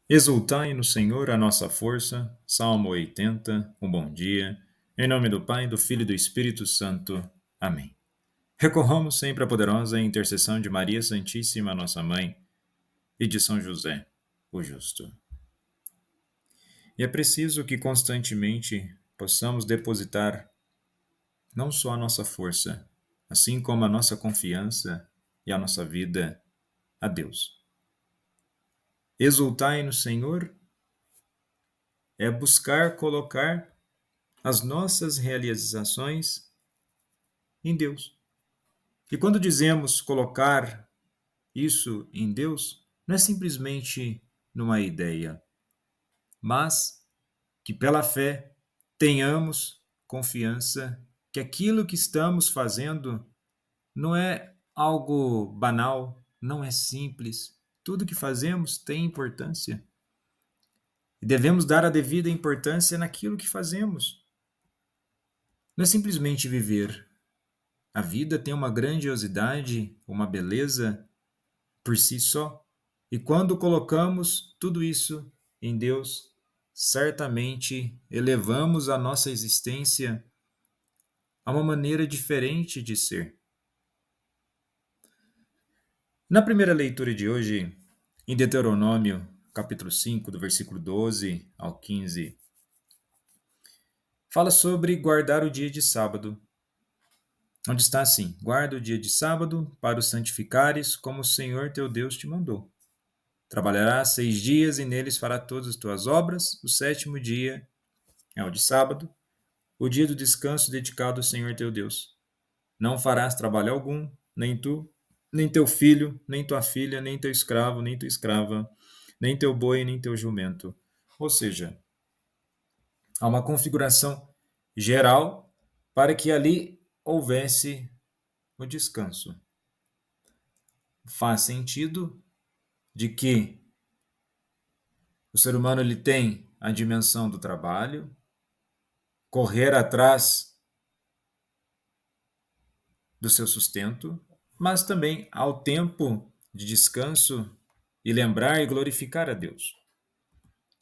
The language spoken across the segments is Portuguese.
Exultai no Senhor a nossa força. Salmo 80. Um bom dia. Em nome do Pai, do Filho e do Espírito Santo. Amém. Recorramos sempre à poderosa intercessão de Maria Santíssima, nossa Mãe, e de São José, o Justo. E é preciso que constantemente possamos depositar não só a nossa força, assim como a nossa confiança e a nossa vida a Deus. Exultai no Senhor é buscar colocar as nossas realizações em Deus. E quando dizemos colocar isso em Deus, não é simplesmente numa ideia, mas que pela fé tenhamos confiança que aquilo que estamos fazendo não é algo banal, não é simples. Tudo que fazemos tem importância. E devemos dar a devida importância naquilo que fazemos. Não é simplesmente viver. A vida tem uma grandiosidade, uma beleza por si só. E quando colocamos tudo isso em Deus, certamente elevamos a nossa existência a uma maneira diferente de ser. Na primeira leitura de hoje, em Deuteronômio, capítulo 5, do versículo 12 ao 15, fala sobre guardar o dia de sábado, onde está assim: guarda o dia de sábado para o santificares, como o Senhor teu Deus te mandou. Trabalharás 6 dias e neles farás todas as tuas obras. O sétimo dia é o de sábado, o dia do descanso dedicado ao Senhor teu Deus. Não farás trabalho algum, nem tu, nem teu filho, nem tua filha, nem teu escravo, nem tua escrava, nem teu boi, nem teu jumento. Ou seja, há uma configuração geral para que ali houvesse o descanso. Faz sentido de que o ser humano ele tem a dimensão do trabalho, correr atrás do seu sustento, mas também ao tempo de descanso e lembrar e glorificar a Deus.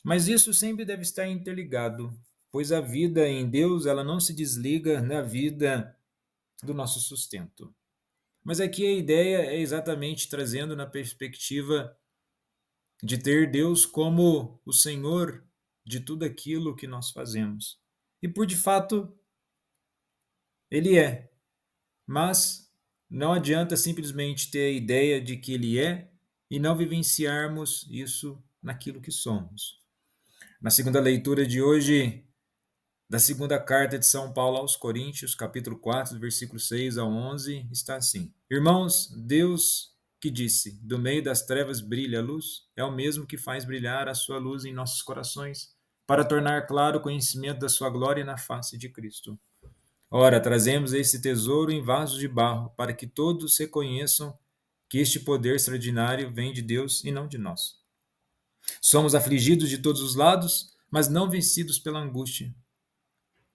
Mas isso sempre deve estar interligado, pois a vida em Deus ela não se desliga da vida do nosso sustento. Mas aqui a ideia é exatamente trazendo na perspectiva de ter Deus como o Senhor de tudo aquilo que nós fazemos. E por de fato, Ele é. Mas não adianta simplesmente ter a ideia de que Ele é e não vivenciarmos isso naquilo que somos. Na segunda leitura de hoje, da segunda carta de São Paulo aos Coríntios, capítulo 4, versículo 6 ao 11, está assim: Irmãos, Deus que disse: do meio das trevas brilha a luz, é o mesmo que faz brilhar a sua luz em nossos corações, para tornar claro o conhecimento da sua glória na face de Cristo. Ora, trazemos esse tesouro em vasos de barro, para que todos reconheçam que este poder extraordinário vem de Deus e não de nós. Somos afligidos de todos os lados, mas não vencidos pela angústia.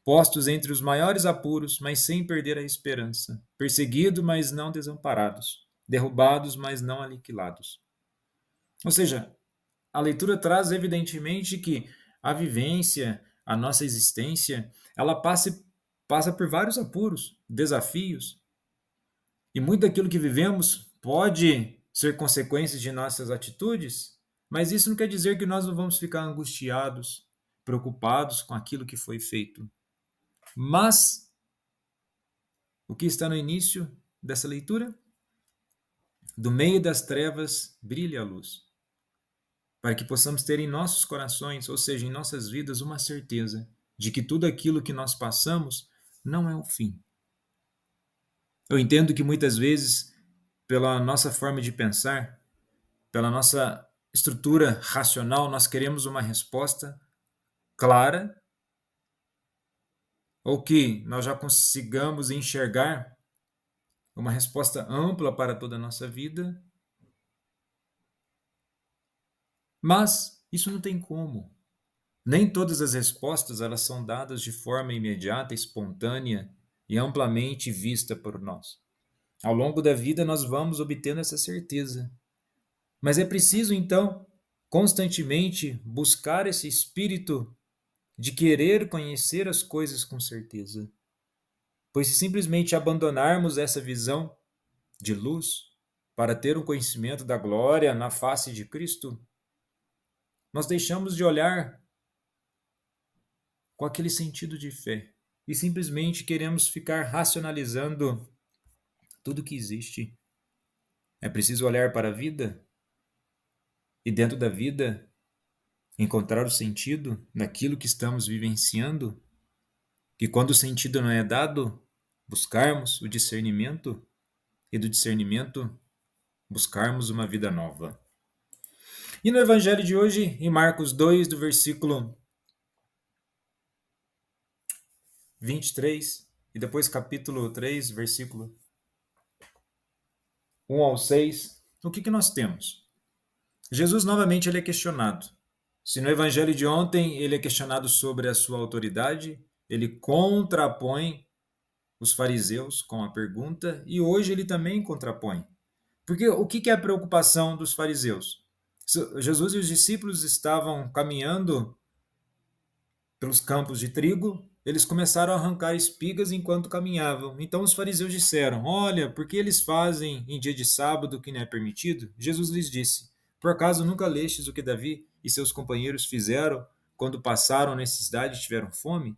Postos entre os maiores apuros, mas sem perder a esperança. Perseguidos, mas não desamparados. Derrubados, mas não aniquilados. Ou seja, a leitura traz evidentemente que a vivência, a nossa existência, ela passa por vários apuros, desafios, e muito daquilo que vivemos pode ser consequência de nossas atitudes, mas isso não quer dizer que nós não vamos ficar angustiados, preocupados com aquilo que foi feito. Mas o que está no início dessa leitura? Do meio das trevas brilha a luz, para que possamos ter em nossos corações, ou seja, em nossas vidas, uma certeza de que tudo aquilo que nós passamos não é o fim. Eu entendo que muitas vezes, pela nossa forma de pensar, pela nossa estrutura racional, nós queremos uma resposta clara ou que nós já consigamos enxergar uma resposta ampla para toda a nossa vida, mas isso não tem como. Nem todas as respostas elas são dadas de forma imediata, espontânea e amplamente vista por nós. Ao longo da vida nós vamos obtendo essa certeza. Mas é preciso então constantemente buscar esse espírito de querer conhecer as coisas com certeza. Pois se simplesmente abandonarmos essa visão de luz para ter um conhecimento da glória na face de Cristo, nós deixamos de olhar com aquele sentido de fé e simplesmente queremos ficar racionalizando tudo que existe. É preciso olhar para a vida e, dentro da vida, encontrar o sentido naquilo que estamos vivenciando. E quando o sentido não é dado, buscarmos o discernimento e do discernimento buscarmos uma vida nova. E no evangelho de hoje, em Marcos 2, do versículo 23, e depois capítulo 3, versículo 1 ao 6, o que nós temos? Jesus novamente ele é questionado. Se no evangelho de ontem ele é questionado sobre a sua autoridade, ele contrapõe os fariseus com a pergunta, e hoje ele também contrapõe. Porque o que é a preocupação dos fariseus? Jesus e os discípulos estavam caminhando pelos campos de trigo, eles começaram a arrancar espigas enquanto caminhavam. Então os fariseus disseram: Olha, por que eles fazem em dia de sábado o que não é permitido? Jesus lhes disse: Por acaso nunca lestes o que Davi e seus companheiros fizeram quando passaram necessidade e tiveram fome?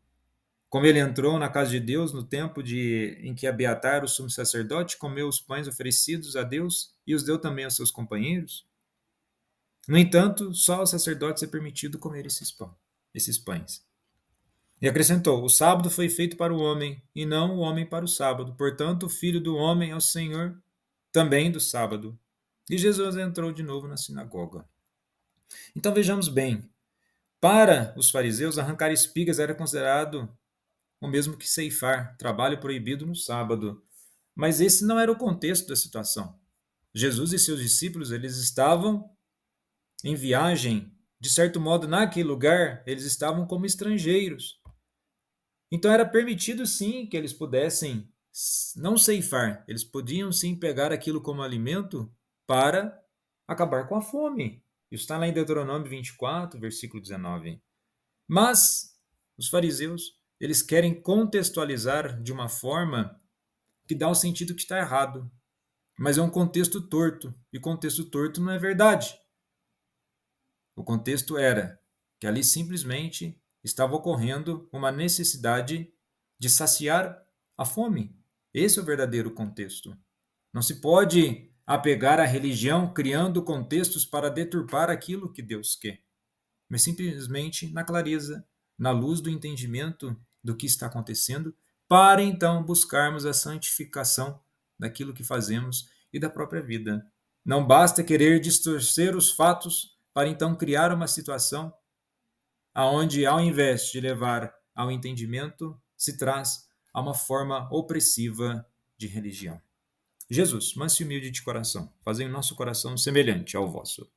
Como ele entrou na casa de Deus no tempo em que Abiatar, o sumo sacerdote, comeu os pães oferecidos a Deus e os deu também aos seus companheiros? No entanto, só aos sacerdotes é permitido comer esses pães. E acrescentou: O sábado foi feito para o homem, e não o homem para o sábado. Portanto, o filho do homem é o Senhor também do sábado. E Jesus entrou de novo na sinagoga. Então vejamos bem: para os fariseus, arrancar espigas era considerado o mesmo que ceifar, trabalho proibido no sábado. Mas esse não era o contexto da situação. Jesus e seus discípulos, eles estavam em viagem, de certo modo, naquele lugar, eles estavam como estrangeiros. Então era permitido sim que eles pudessem não ceifar, eles podiam sim pegar aquilo como alimento para acabar com a fome. Isso está lá em Deuteronômio 24, versículo 19. Mas os fariseus, eles querem contextualizar de uma forma que dá o sentido que está errado. Mas é um contexto torto, e contexto torto não é verdade. O contexto era que ali simplesmente estava ocorrendo uma necessidade de saciar a fome. Esse é o verdadeiro contexto. Não se pode apegar à religião criando contextos para deturpar aquilo que Deus quer, mas simplesmente na clareza, na luz do entendimento do que está acontecendo, para então buscarmos a santificação daquilo que fazemos e da própria vida. Não basta querer distorcer os fatos para então criar uma situação aonde, ao invés de levar ao entendimento, se traz a uma forma opressiva de religião. Jesus, manso e humilde de coração, fazei o nosso coração semelhante ao vosso.